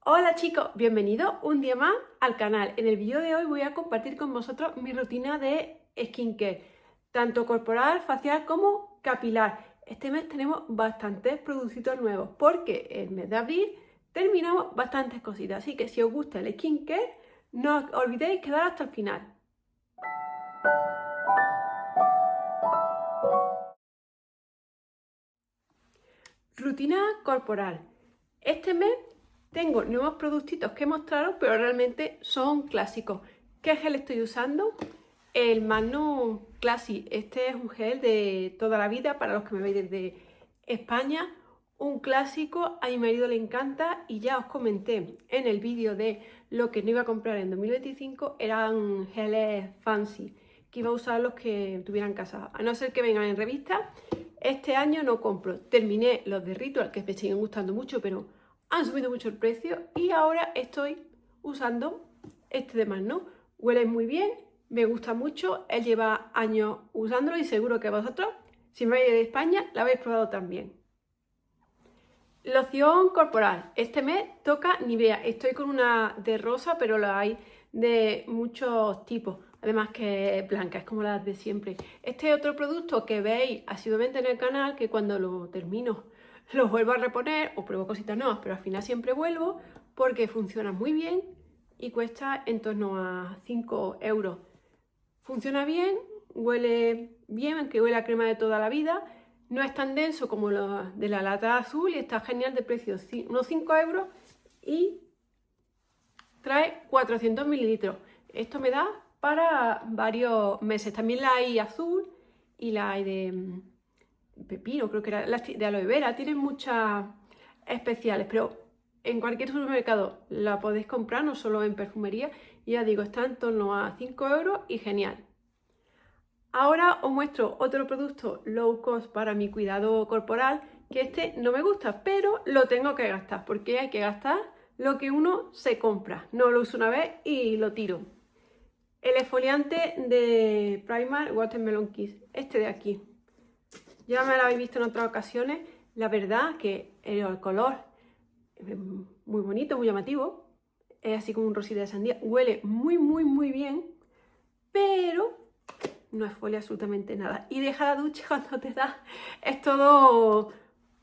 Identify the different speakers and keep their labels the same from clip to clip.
Speaker 1: Hola chicos, bienvenidos un día más al canal. En el vídeo de hoy voy a compartir con vosotros mi rutina de skincare, tanto corporal, facial como capilar. Este mes tenemos bastantes productos nuevos porque el mes de abril terminamos bastantes cositas, así que si os gusta el skincare, no os olvidéis quedar hasta el final. Rutina corporal. Este mes tengo nuevos productitos que mostraros, pero realmente son clásicos. ¿Qué gel estoy usando? El Magnum Classic. Este es un gel de toda la vida para los que me veis desde España. Un clásico, a mi marido le encanta y ya os comenté en el vídeo de lo que no iba a comprar en 2025, eran geles fancy, que iba a usar los que tuviera en casa, a no ser que vengan en revista. Este año no compro. Terminé los de Ritual, que me siguen gustando mucho, pero han subido mucho el precio. Y ahora estoy usando este de Magnum. Huele muy bien, me gusta mucho. Él lleva años usándolo y seguro que vosotros, si me vais de España, lo habéis probado también. Loción corporal. Este mes toca Nivea. Estoy con una de rosa, pero la hay de muchos tipos. Además que es blanca, es como las de siempre. Este es otro producto que veis asiduamente en el canal, que cuando lo termino lo vuelvo a reponer o pruebo cositas nuevas, pero al final siempre vuelvo porque funciona muy bien y cuesta en torno a 5 euros. Funciona bien, huele bien, aunque huele a crema de toda la vida. No es tan denso como lo de la lata azul y está genial de precio, unos 5 euros y trae 400 mililitros. Esto me da para varios meses. También la hay azul y la hay de pepino, creo que era de aloe vera. Tienen muchas especiales, pero en cualquier supermercado la podéis comprar, no solo en perfumería. Y ya digo, está en torno a 5 euros y genial. Ahora os muestro otro producto low cost para mi cuidado corporal, que este no me gusta, pero lo tengo que gastar, porque hay que gastar lo que uno se compra. No lo uso una vez y lo tiro. El exfoliante de Primark Watermelon Kiss, este de aquí. Ya me lo habéis visto en otras ocasiones. La verdad que el color es muy bonito, muy llamativo. Es así como un rosita de sandía. Huele muy bien, pero no exfolia absolutamente nada. Y deja la ducha cuando te da. Es todo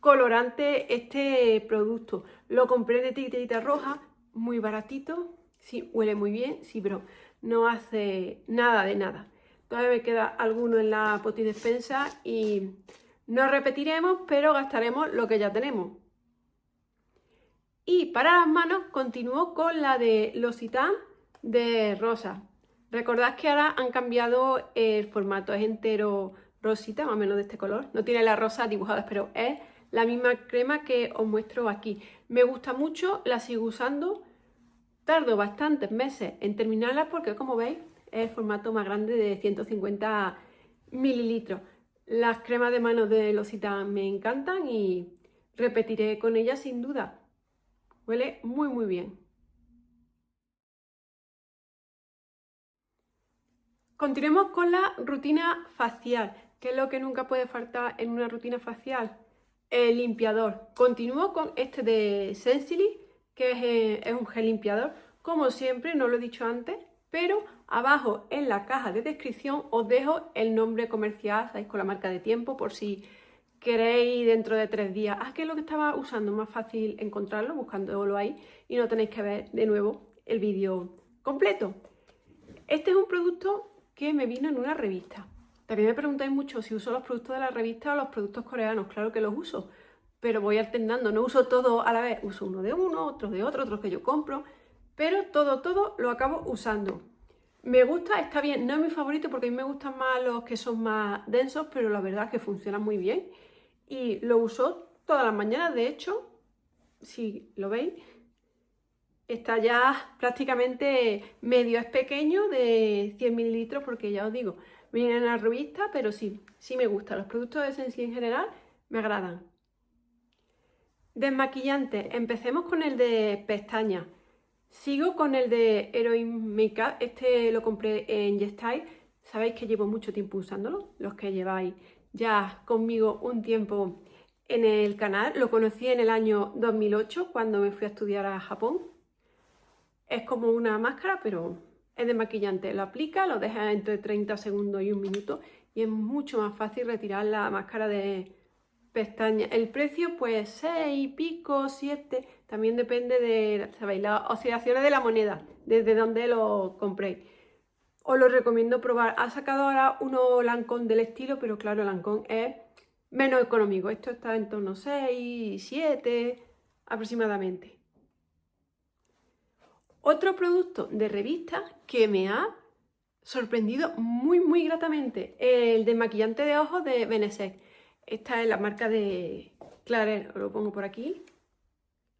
Speaker 1: colorante este producto. Lo compré de etiqueta roja, muy baratito. Sí, huele muy bien, sí, pero no hace nada de nada. Todavía me queda alguno en la poti despensa y no repetiremos, pero gastaremos lo que ya tenemos. Y para las manos continúo con la de L'Occitane de rosa. Recordad que ahora han cambiado el formato, es entero rosita, más o menos de este color. No tiene las rosas dibujadas, pero es la misma crema que os muestro aquí. Me gusta mucho, la sigo usando. Tardo bastantes meses en terminarla porque, como veis, es el formato más grande de 150 mililitros. Las cremas de manos de L'Occitane me encantan y repetiré con ellas sin duda. Huele muy bien. Continuemos con la rutina facial, que es lo que nunca puede faltar en una rutina facial. El limpiador. Continúo con este de Sensily, que es un gel limpiador. Como siempre, no lo he dicho antes, pero abajo en la caja de descripción os dejo el nombre comercial, sabéis, con la marca de tiempo, por si queréis dentro de 3 días. ¿Qué es lo que estaba usando? Más fácil encontrarlo buscándolo ahí y no tenéis que ver de nuevo el vídeo completo. Este es un producto que me vino en una revista. También me preguntáis mucho si uso los productos de la revista o los productos coreanos. Claro que los uso, pero voy alternando. No uso todo a la vez. Uso uno de uno, otro de otro, otros que yo compro. Pero todo lo acabo usando. Me gusta, está bien. No es mi favorito porque a mí me gustan más los que son más densos, pero la verdad es que funcionan muy bien. Y lo uso todas las mañanas. De hecho, si lo veis, está ya prácticamente medio, es pequeño, de 100 mililitros, porque ya os digo, viene en la revista, pero sí me gusta. Los productos de Sensi en general me agradan. Desmaquillante, empecemos con el de pestañas. Sigo con el de Heroin Makeup, este lo compré en YesStyle. Sabéis que llevo mucho tiempo usándolo, los que lleváis ya conmigo un tiempo en el canal. Lo conocí en el año 2008, cuando me fui a estudiar a Japón. Es como una máscara, pero es desmaquillante. Lo aplicas, lo dejas entre 30 segundos y un minuto y es mucho más fácil retirar la máscara de pestañas. El precio, pues 6 y pico, 7, también depende de, ¿sabéis?, las oscilaciones de la moneda, desde donde lo compréis. Os lo recomiendo probar. Ha sacado ahora uno Lancôme del estilo, pero claro, Lancôme es menos económico. Esto está en torno a 6, 7 aproximadamente. Otro producto de revista que me ha sorprendido muy gratamente, el desmaquillante de ojos de Benesec. Esta es la marca de Claret, os lo pongo por aquí,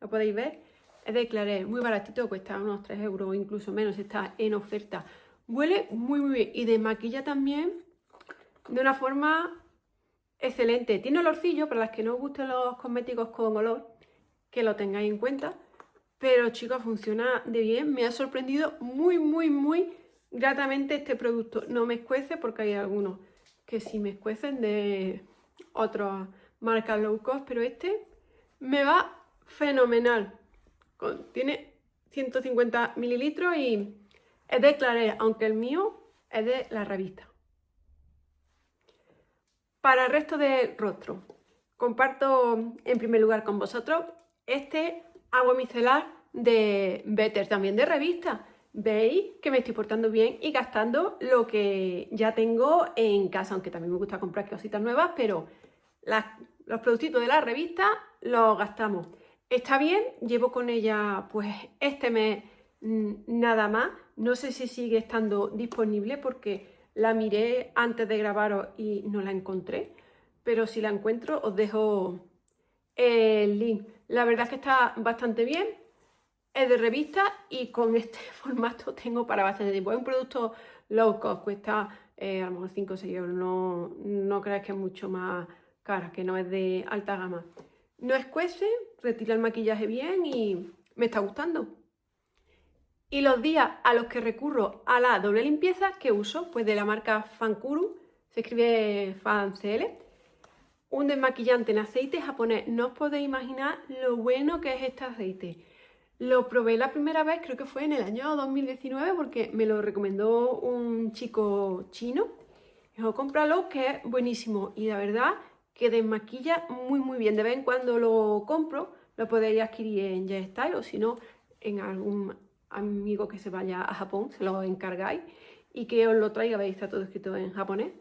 Speaker 1: lo podéis ver. Es de Claret, muy baratito, cuesta unos 3 euros o incluso menos, está en oferta. Huele muy bien y desmaquilla también de una forma excelente. Tiene olorcillo, para las que no os gusten los cosméticos con olor, que lo tengáis en cuenta. Pero chicos, funciona de bien. Me ha sorprendido muy gratamente este producto. No me escuece porque hay algunos que sí me escuecen de otras marcas low cost, pero este me va fenomenal. Tiene 150 mililitros y es de Claret, aunque el mío es de la revista. Para el resto del rostro, comparto en primer lugar con vosotros este agua micelar de Better, también de revista. Veis que me estoy portando bien y gastando lo que ya tengo en casa, aunque también me gusta comprar cositas nuevas, pero los productitos de la revista los gastamos. Está bien, llevo con ella pues este mes nada más. No sé si sigue estando disponible porque la miré antes de grabaros y no la encontré, pero si la encuentro os dejo el link. La verdad es que está bastante bien, es de revista y con este formato tengo para bastante tiempo. Es un producto low cost, cuesta a lo mejor 5 o 6 euros, no creáis que es mucho más cara, que no es de alta gama. No escuece, retira el maquillaje bien y me está gustando. Y los días a los que recurro a la doble limpieza, que uso, pues de la marca Fancuru, se escribe FanCL, un desmaquillante en aceite japonés. No os podéis imaginar lo bueno que es este aceite. Lo probé la primera vez, creo que fue en el año 2019, porque me lo recomendó un chico chino. Me dijo, cómpralo, que es buenísimo. Y la verdad que desmaquilla muy bien. De vez en cuando lo compro, lo podéis adquirir en YesStyle o si no, en algún amigo que se vaya a Japón, se lo encargáis y que os lo traiga, veis, está todo escrito en japonés.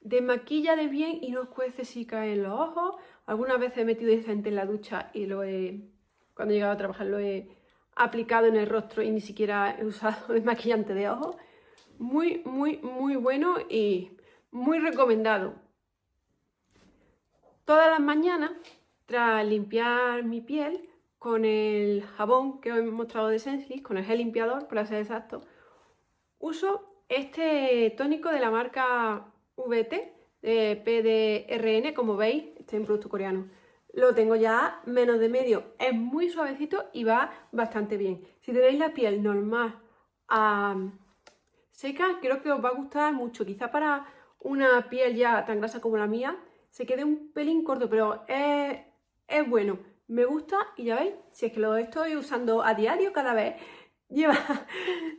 Speaker 1: Desmaquilla de bien y no os cuece si cae en los ojos. Algunas veces he metido decente en la ducha y cuando he llegado a trabajar lo he aplicado en el rostro y ni siquiera he usado desmaquillante de ojos. Muy bueno y muy recomendado. Todas las mañanas, tras limpiar mi piel con el jabón que os he mostrado de Sensilis, con el gel limpiador, para ser exacto, uso este tónico de la marca VT, de PDRN, como veis, este es un producto coreano. Lo tengo ya menos de medio, es muy suavecito y va bastante bien. Si tenéis la piel normal seca, creo que os va a gustar mucho. Quizá para una piel ya tan grasa como la mía, se quede un pelín corto, pero es bueno. Me gusta y ya veis, si es que lo estoy usando a diario cada vez,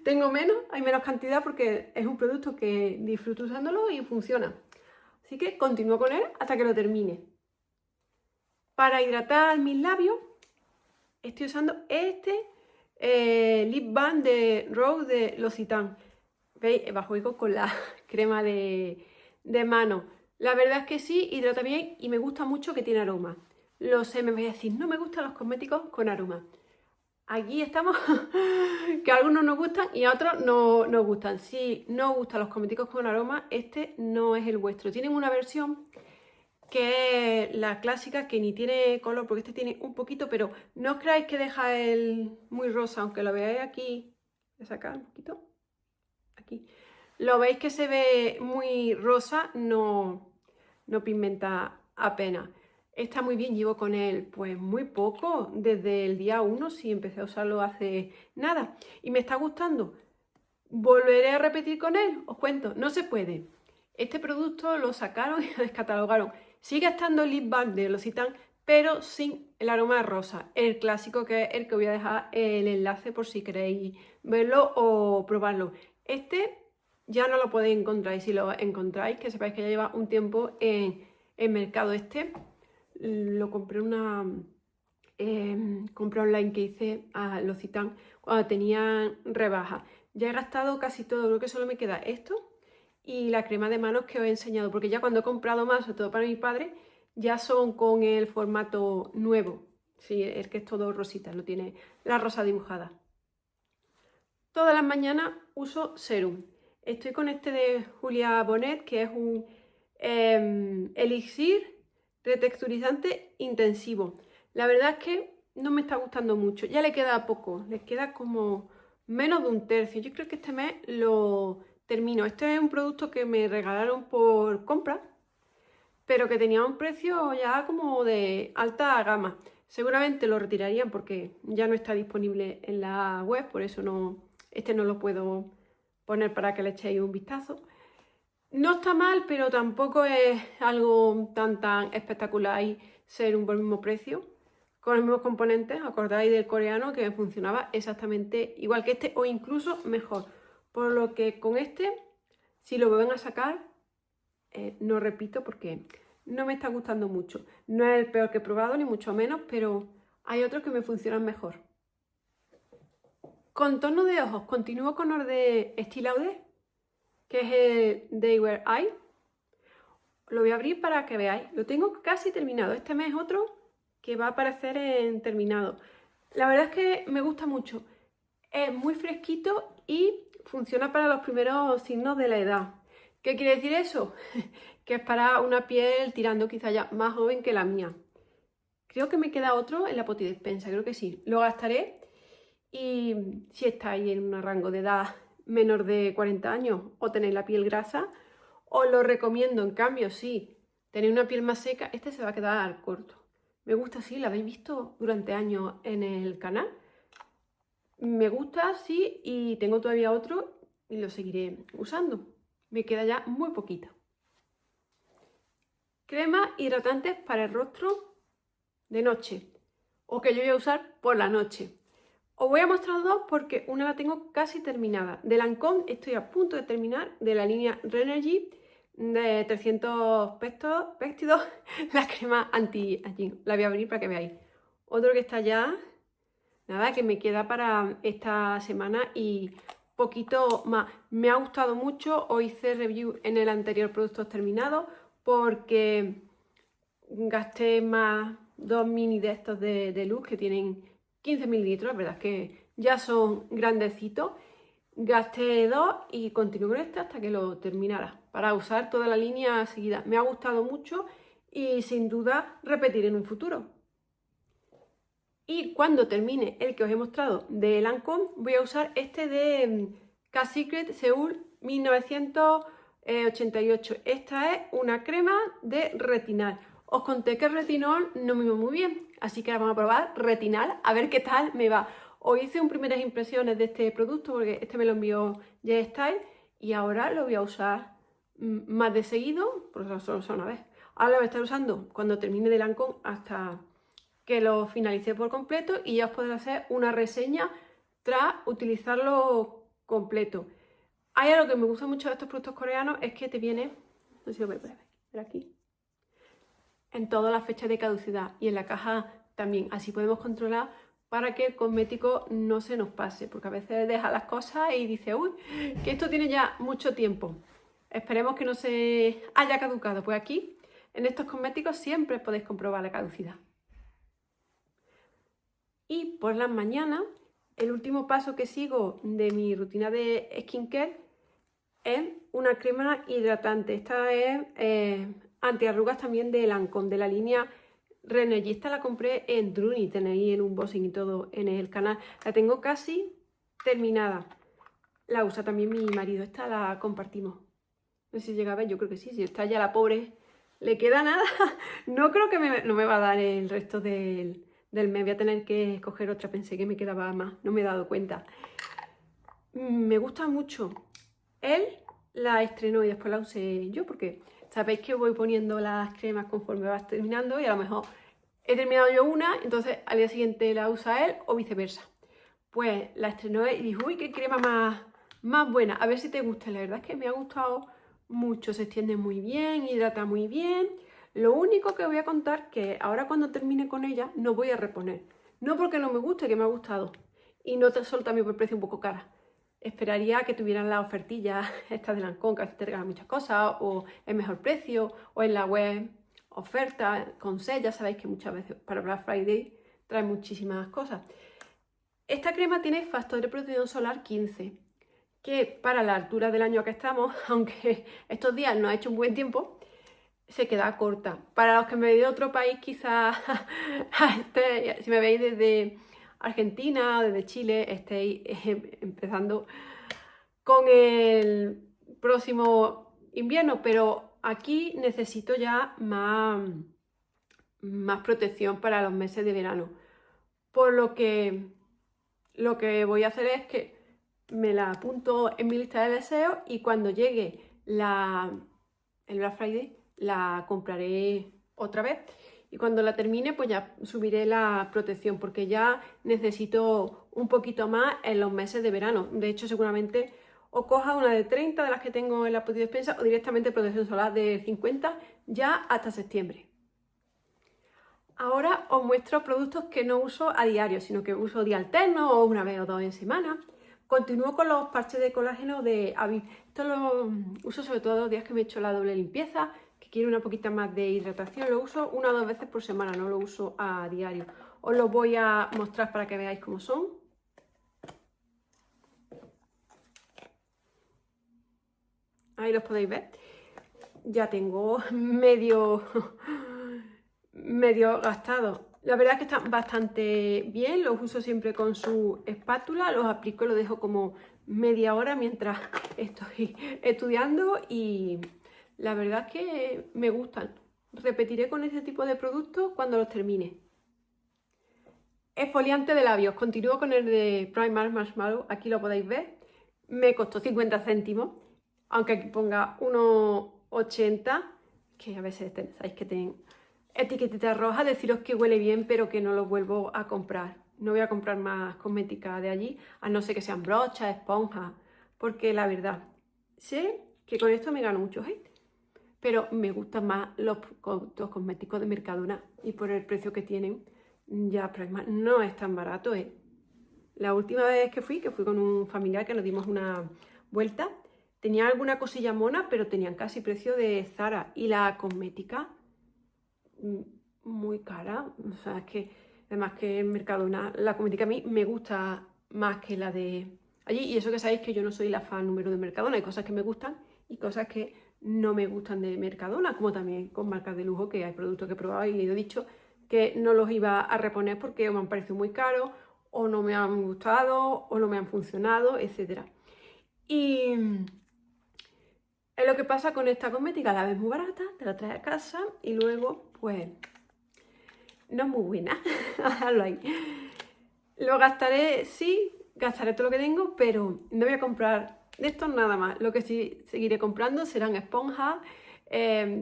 Speaker 1: tengo menos, hay menos cantidad porque es un producto que disfruto usándolo y funciona. Así que continúo con él hasta que lo termine. Para hidratar mis labios estoy usando este lip balm de Rose de L'Occitane. ¿Veis? Bajo eco con la crema de mano. La verdad es que sí, hidrata bien y me gusta mucho que tiene aroma. Lo sé, me voy a decir, no me gustan los cosméticos con aroma. Aquí estamos, que a algunos nos gustan y a otros no nos gustan. Si no os gustan los cosméticos con aroma, este no es el vuestro. Tienen una versión que es la clásica, que ni tiene color, porque este tiene un poquito, pero no os creáis que deja el muy rosa, aunque lo veáis aquí. Voy a sacar un poquito. Aquí. Lo veis que se ve muy rosa, no pigmenta apenas. Está muy bien, llevo con él pues muy poco, desde el día 1, sí, empecé a usarlo hace nada y me está gustando. Volveré a repetir con él, os cuento, no se puede. Este producto lo sacaron y lo descatalogaron. Sigue estando el lip balm de L'Occitane, pero sin el aroma rosa, el clásico, que es el que voy a dejar el enlace por si queréis verlo o probarlo. Este ya no lo podéis encontrar, y si lo encontráis, que sepáis que ya lleva un tiempo en mercado. Este lo compré compré online que hice a L'Occitane cuando tenían rebajas. Ya he gastado casi todo, creo que solo me queda esto y la crema de manos que os he enseñado, porque ya cuando he comprado más, sobre todo para mi padre, ya son con el formato nuevo. Sí, el que es todo rosita, no tiene la rosa dibujada. Todas las mañanas uso serum. Estoy con este de Julia Bonet, que es un elixir retexturizante intensivo. La verdad es que no me está gustando mucho. Ya le queda poco, le queda como menos de un tercio. Yo creo que este mes lo termino. Este es un producto que me regalaron por compra, pero que tenía un precio ya como de alta gama. Seguramente lo retirarían porque ya no está disponible en la web, por eso este no lo puedo poner para que le echéis un vistazo. No está mal, pero tampoco es algo tan espectacular y ser un buen mismo precio, con los mismos componentes. Acordáis del coreano que funcionaba exactamente igual que este o incluso mejor. Por lo que con este, si lo vuelven a sacar, no repito porque no me está gustando mucho. No es el peor que he probado, ni mucho menos, pero hay otros que me funcionan mejor. Contorno de ojos, continúo con el de Estée Lauder, que es el They Were Eye. Lo voy a abrir para que veáis. Lo tengo casi terminado. Este mes otro que va a aparecer en terminado. La verdad es que me gusta mucho. Es muy fresquito y funciona para los primeros signos de la edad. ¿Qué quiere decir eso? Que es para una piel tirando quizá ya más joven que la mía. Creo que me queda otro en la potidespensa, creo que sí. Lo gastaré y si estáis en un rango de edad menor de 40 años o tenéis la piel grasa, os lo recomiendo. En cambio, si tenéis una piel más seca, este se va a quedar corto. Me gusta así, lo habéis visto durante años en el canal. Me gusta así y tengo todavía otro y lo seguiré usando. Me queda ya muy poquita. Crema hidratante para el rostro de noche, o que yo voy a usar por la noche. Os voy a mostrar dos porque una la tengo casi terminada. De Lancôme estoy a punto de terminar, de la línea Renergy de 300 péptidos, la crema anti-aging. La voy a abrir para que veáis. Otro que está ya, nada, que me queda para esta semana y poquito más. Me ha gustado mucho, os hice review en el anterior Productos Terminados porque gasté más 2 mini de estos de luz que tienen 15 mililitros, la verdad es que ya son grandecitos. Gasté 2 y continué con este hasta que lo terminara, para usar toda la línea seguida. Me ha gustado mucho y sin duda repetiré en un futuro. Y cuando termine el que os he mostrado de Lancôme, voy a usar este de K-Secret Seoul 1988. Esta es una crema de retinal. Os conté que el retinol no me iba muy bien, así que ahora vamos a probar retinal a ver qué tal me va. Os hice un primeras impresiones de este producto porque este me lo envió J-Style y ahora lo voy a usar más de seguido, porque solo una vez. Ahora lo voy a estar usando cuando termine de Lancôme hasta que lo finalicé por completo y ya os podré hacer una reseña tras utilizarlo completo. Hay algo que me gusta mucho de estos productos coreanos, es que te viene, no sé si lo podéis ver aquí, en todas las fechas de caducidad y en la caja también. Así podemos controlar para que el cosmético no se nos pase, porque a veces deja las cosas y dice, uy, que esto tiene ya mucho tiempo. Esperemos que no se haya caducado. Pues aquí, en estos cosméticos, siempre podéis comprobar la caducidad. Y por las mañanas, el último paso que sigo de mi rutina de skincare es una crema hidratante. Esta es antiarrugas también de Lancôme, de la línea Renergy. Esta la compré en Druni, tenéis el unboxing y todo en el canal. La tengo casi terminada. La usa también mi marido, esta la compartimos. No sé si llega a ver, yo creo que sí. Si está ya la pobre, le queda nada. No creo que no me va a dar el resto del mes. Voy a tener que coger otra, pensé que me quedaba más, no me he dado cuenta. Me gusta mucho. Él la estrenó y después la usé yo porque sabéis que voy poniendo las cremas conforme vas terminando y a lo mejor he terminado yo una, entonces al día siguiente la usa él o viceversa. Pues la estrenó él y dijo, uy, qué crema más buena, a ver si te gusta. La verdad es que me ha gustado mucho, se extiende muy bien, hidrata muy bien. Lo único que voy a contar que ahora cuando termine con ella no voy a reponer. No porque no me guste, que me ha gustado. Y no solo también por precio un poco cara. Esperaría que tuvieran las ofertillas estas de Lancôme, que a veces te regalan muchas cosas, o el mejor precio, o en la web ofertas, con sed. Ya sabéis que muchas veces para Black Friday trae muchísimas cosas. Esta crema tiene factor de protección solar 15, que para la altura del año que estamos, aunque estos días no ha hecho un buen tiempo, se queda corta. Para los que me veis de otro país, quizás si me veis desde Argentina o desde Chile, estéis empezando con el próximo invierno, pero aquí necesito ya más protección para los meses de verano. Por lo que voy a hacer es que me la apunto en mi lista de deseos y cuando llegue el Black Friday la compraré otra vez. Y cuando la termine, pues ya subiré la protección, porque ya necesito un poquito más en los meses de verano. De hecho, seguramente o coja una de 30 de las que tengo en la despensa o directamente protección solar de 50 ya hasta septiembre. Ahora os muestro productos que no uso a diario, sino que uso día alterno o una vez o dos en semana. Continúo con los parches de colágeno de Aviv. Esto lo uso sobre todo los días que me he hecho la doble limpieza, que quiero una poquita más de hidratación. Lo uso una o dos veces por semana, no lo uso a diario. Os lo voy a mostrar para que veáis cómo son. Ahí los podéis ver. Ya tengo medio gastados. La verdad es que están bastante bien, los uso siempre con su espátula, los aplico y los dejo como media hora mientras estoy estudiando y la verdad es que me gustan. Repetiré con este tipo de productos cuando los termine. Exfoliante de labios, continúo con el de Primark Marshmallow, aquí lo podéis ver. Me costó 50 céntimos, aunque aquí ponga 1,80, que a veces sabéis que tienen etiquetita roja. Deciros que huele bien, pero que no lo vuelvo a comprar. No voy a comprar más cosmética de allí, a no ser que sean brochas, esponjas, porque la verdad, sé que con esto me gano mucho hate, pero me gustan más los cosméticos de Mercadona y por el precio que tienen, ya Primark no es tan barato. La última vez que fui con un familiar que nos dimos una vuelta, tenía alguna cosilla mona, pero tenían casi precio de Zara y la cosmética muy cara. O sea, es que además que en Mercadona la cosmética a mí me gusta más que la de allí, y eso que sabéis que yo no soy la fan número de Mercadona. Hay cosas que me gustan y cosas que no me gustan de Mercadona, como también con marcas de lujo, que hay productos que he probado y he dicho que no los iba a reponer porque me han parecido muy caros, o no me han gustado, o no me han funcionado, etcétera. Y es lo que pasa con esta cosmética: la ves muy barata, te la traes a casa y luego pues no es muy buena. Déjalo ahí. Lo gastaré, sí, gastaré todo lo que tengo, pero no voy a comprar de estos nada más. Lo que sí seguiré comprando serán esponjas,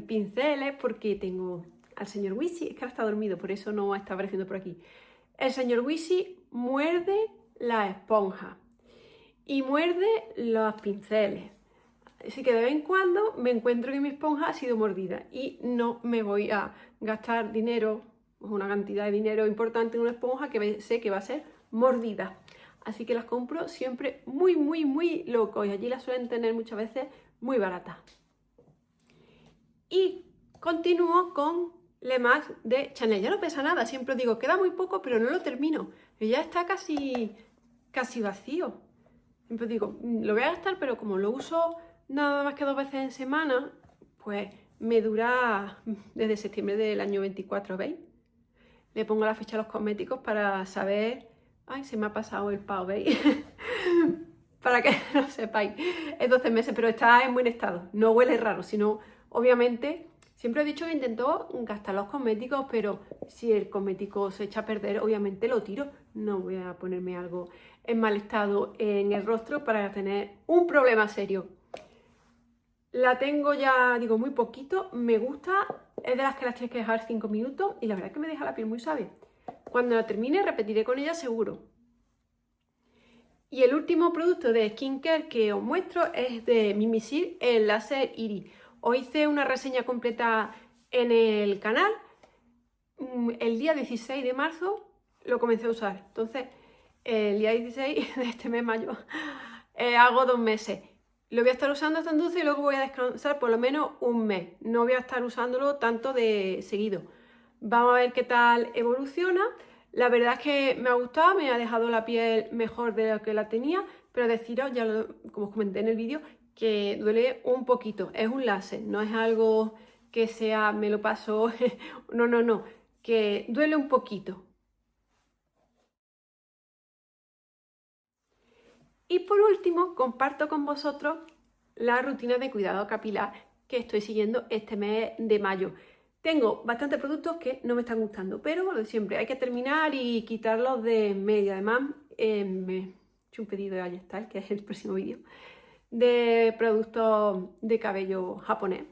Speaker 1: pinceles, porque tengo al señor Wisi. Es que ahora está dormido, por eso no está apareciendo por aquí. El señor Wisi muerde la esponja y muerde los pinceles. Así que de vez en cuando me encuentro que mi esponja ha sido mordida y no me voy a gastar dinero, una cantidad de dinero importante en una esponja que sé que va a ser mordida. Así que las compro siempre muy loco, y allí las suelen tener muchas veces muy baratas. Y continúo con Le Max de Chanel. Ya no pesa nada, siempre os digo, queda muy poco, pero no lo termino. Pero ya está casi vacío. Siempre digo, lo voy a gastar, pero como lo uso nada más que 2 veces en semana, pues me dura desde septiembre del año 24, ¿veis? Le pongo la fecha a los cosméticos para saber... Ay, se me ha pasado el pavo, ¿veis? Para que lo sepáis. Es 12 meses, pero está en buen estado. No huele raro, sino, obviamente, siempre he dicho que intento gastar los cosméticos, pero si el cosmético se echa a perder, obviamente lo tiro. No voy a ponerme algo en mal estado en el rostro para tener un problema serio. La tengo ya, digo, muy poquito, me gusta, es de las que las tienes que dejar 5 minutos y la verdad es que me deja la piel muy suave. Cuando la termine repetiré con ella seguro. Y el último producto de skincare que os muestro es de Mimisil, el láser Iris. Os hice una reseña completa en el canal. El día 16 de marzo lo comencé a usar. Entonces, el día 16 de este mes, mayo, hago 2 meses. Lo voy a estar usando hasta entonces y luego voy a descansar por lo menos un mes. No voy a estar usándolo tanto de seguido. Vamos a ver qué tal evoluciona. La verdad es que me ha gustado, me ha dejado la piel mejor de lo que la tenía, pero deciros, como os comenté en el vídeo, que duele un poquito. Es un láser, no es algo que sea, me lo paso, no, que duele un poquito. Y por último, comparto con vosotros la rutina de cuidado capilar que estoy siguiendo este mes de mayo. Tengo bastantes productos que no me están gustando, pero lo de siempre, hay que terminar y quitarlos de en medio. Además, me he hecho un pedido de Ayestal, que es el próximo vídeo, de productos de cabello japonés,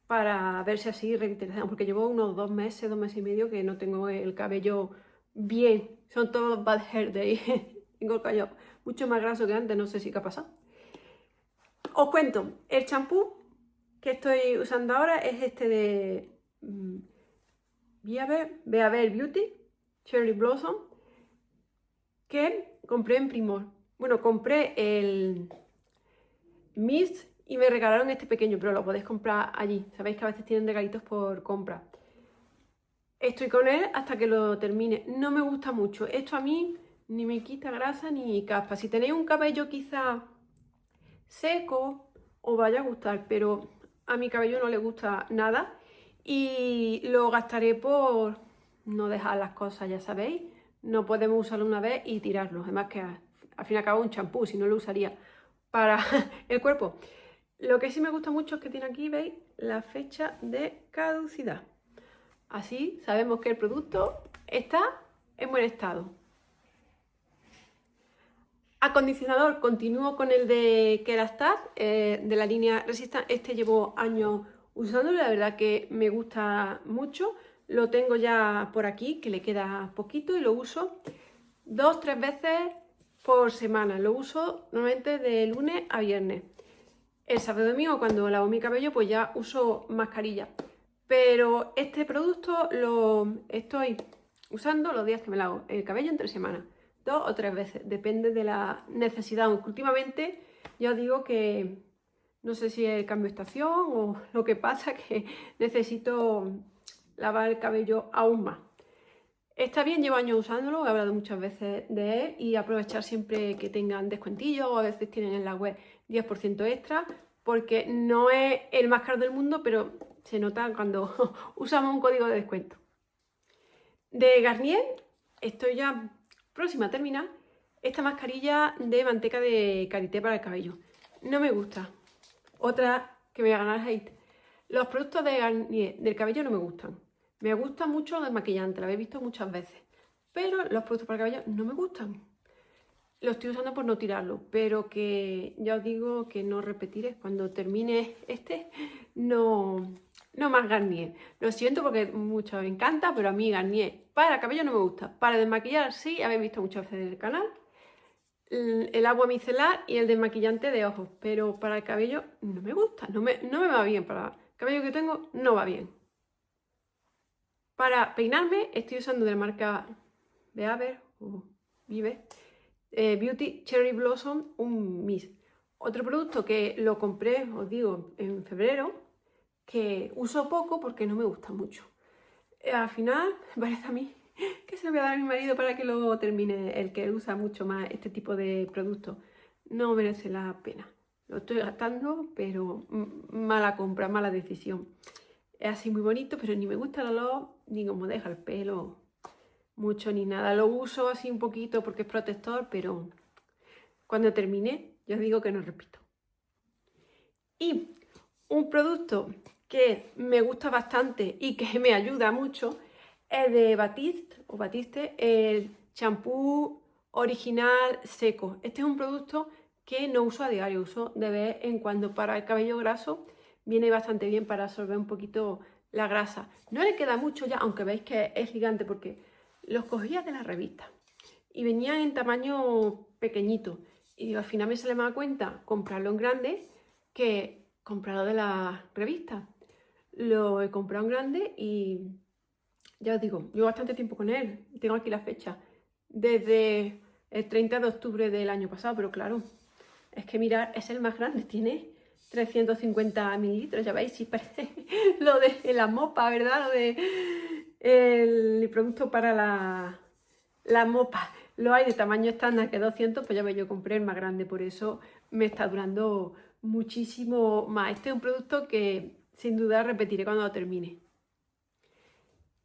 Speaker 1: para ver si así revitalizamos, porque llevo unos 2 meses, 2 meses y medio que no tengo el cabello bien. Son todos bad hair day. Tengo el cabello mucho más graso que antes, no sé si qué ha pasado. Os cuento, el champú que estoy usando ahora es este de Beaver Beauty Cherry Blossom, que compré en Primor. Bueno, compré el Mist y me regalaron este pequeño, pero lo podéis comprar allí. Sabéis que a veces tienen regalitos por compra. Estoy con él hasta que lo termine. No me gusta mucho. Esto a mí ni me quita grasa ni caspa. Si tenéis un cabello quizá seco, os vaya a gustar, pero a mi cabello no le gusta nada y lo gastaré por no dejar las cosas, ya sabéis. No podemos usarlo una vez y tirarlo. Además que al fin y al cabo un champú, si no lo usaría para el cuerpo. Lo que sí me gusta mucho es que tiene aquí, ¿veis? La fecha de caducidad. Así sabemos que el producto está en buen estado. Acondicionador, continúo con el de Kerastase, de la línea Resistance. Este llevo años usándolo, la verdad que me gusta mucho. Lo tengo ya por aquí, que le queda poquito, y lo uso 2-3 veces por semana. Lo uso normalmente de lunes a viernes. El sábado y domingo, cuando lavo mi cabello, pues ya uso mascarilla. Pero este producto lo estoy usando los días que me lavo el cabello entre semanas. 2 o 3 veces, depende de la necesidad. Aunque últimamente ya os digo que no sé si es el cambio de estación o lo que pasa, que necesito lavar el cabello aún más. Está bien, llevo años usándolo, he hablado muchas veces de él, y aprovechar siempre que tengan descuentillos, o a veces tienen en la web 10% extra, porque no es el más caro del mundo, pero se nota cuando usamos un código de descuento. De Garnier estoy ya próxima a terminar esta mascarilla de manteca de karité para el cabello. No me gusta. Otra que me va a ganar hate. Los productos de Garnier del cabello no me gustan. Me gusta mucho los desmaquillantes, lo habéis visto muchas veces. Pero los productos para el cabello no me gustan. Lo estoy usando por no tirarlo, pero que ya os digo que no repetiré. Cuando termine este, no más Garnier. Lo siento porque mucho me encanta, pero a mí Garnier para el cabello no me gusta. Para desmaquillar sí, habéis visto muchas veces en el canal. El agua micelar y el desmaquillante de ojos, pero para el cabello no me gusta, no me va bien. Para el cabello que tengo no va bien. Para peinarme estoy usando de la marca Beaver o Vive Beauty Cherry Blossom, un mist. Otro producto que lo compré, os digo, en febrero, que uso poco porque no me gusta mucho. Al final, me parece a mí que se lo voy a dar a mi marido para que lo termine, el que usa mucho más este tipo de productos. No merece la pena. Lo estoy gastando, pero mala compra, mala decisión. Es así muy bonito, pero ni me gusta el olor, ni cómo deja el pelo mucho, ni nada. Lo uso así un poquito porque es protector, pero cuando termine, ya os digo que no repito. Y un producto que me gusta bastante y que me ayuda mucho es de Batiste, el champú original seco. Este es un producto que no uso a diario, uso de vez en cuando. Para el cabello graso viene bastante bien para absorber un poquito la grasa. No le queda mucho ya, aunque veis que es gigante porque los cogía de la revista y venían en tamaño pequeñito. Y digo, al final me sale más a cuenta comprarlo en grande que comprarlo de la revista. Lo he comprado en grande y ya os digo, llevo bastante tiempo con él. Tengo aquí la fecha. Desde el 30 de octubre del año pasado, pero claro, es que mirad, es el más grande, tiene 350 mililitros, ya veis, sí parece lo de la mopa, ¿verdad? Lo de el producto para la mopa. Lo hay de tamaño estándar que 200, pues ya veis, yo compré el más grande, por eso me está durando muchísimo más. Este es un producto que sin duda repetiré cuando lo termine.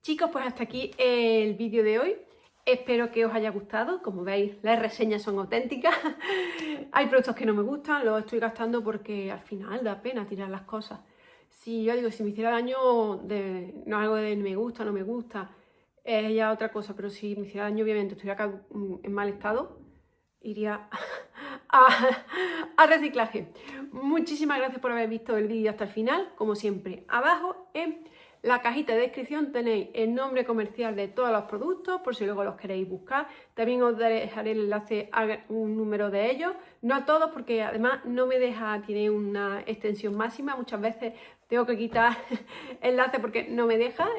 Speaker 1: Chicos, pues hasta aquí el vídeo de hoy. Espero que os haya gustado. Como veis, las reseñas son auténticas. Hay productos que no me gustan, los estoy gastando porque al final da pena tirar las cosas. Si yo digo, si me hiciera daño, no algo de me gusta, no me gusta, es ya otra cosa, pero si me hiciera daño, obviamente, estuviera en mal estado, iría a reciclaje. Muchísimas gracias por haber visto el vídeo hasta el final. Como siempre, abajo en la cajita de descripción tenéis el nombre comercial de todos los productos, por si luego los queréis buscar. También os dejaré el enlace a un número de ellos, no a todos, porque además no me deja, tiene una extensión máxima. Muchas veces tengo que quitar enlace porque no me deja.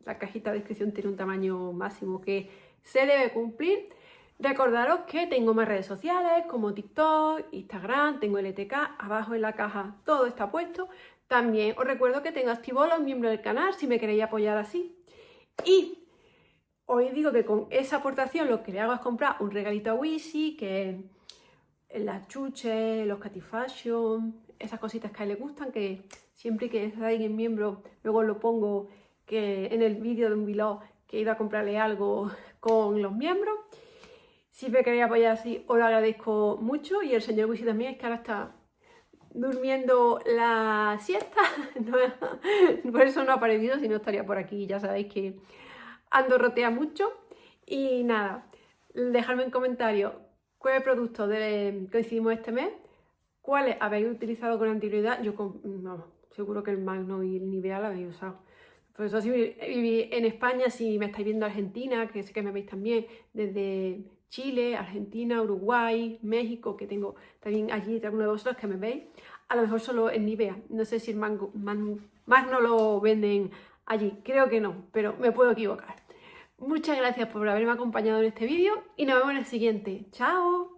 Speaker 1: La cajita de descripción tiene un tamaño máximo que se debe cumplir. Recordaros que tengo más redes sociales como TikTok, Instagram, tengo LTK, abajo en la caja todo está puesto. También os recuerdo que tengo activos los miembros del canal si me queréis apoyar así. Y os digo que con esa aportación lo que le hago es comprar un regalito a Wishy, que es las chuches, los Catifashion, esas cositas que a él le gustan, que siempre que estáis en miembro, luego lo pongo que en el vídeo de un vlog que he ido a comprarle algo con los miembros. Si me queréis apoyar así, os lo agradezco mucho. Y el señor Wishy también, es que ahora está durmiendo la siesta, por eso no ha aparecido, si no estaría por aquí. Ya sabéis que ando rotea mucho. Y nada, dejadme en comentarios cuál producto que hicimos este mes, cuáles habéis utilizado con anterioridad. Yo seguro que el Magno y el Nivea lo habéis usado. Por eso si viví en España, si me estáis viendo Argentina, que sé que me veis también desde Chile, Argentina, Uruguay, México, que tengo también allí algunos de vosotros que me veis, a lo mejor solo en Nivea. No sé si el Magno lo venden allí, creo que no, pero me puedo equivocar. Muchas gracias por haberme acompañado en este vídeo y nos vemos en el siguiente. ¡Chao!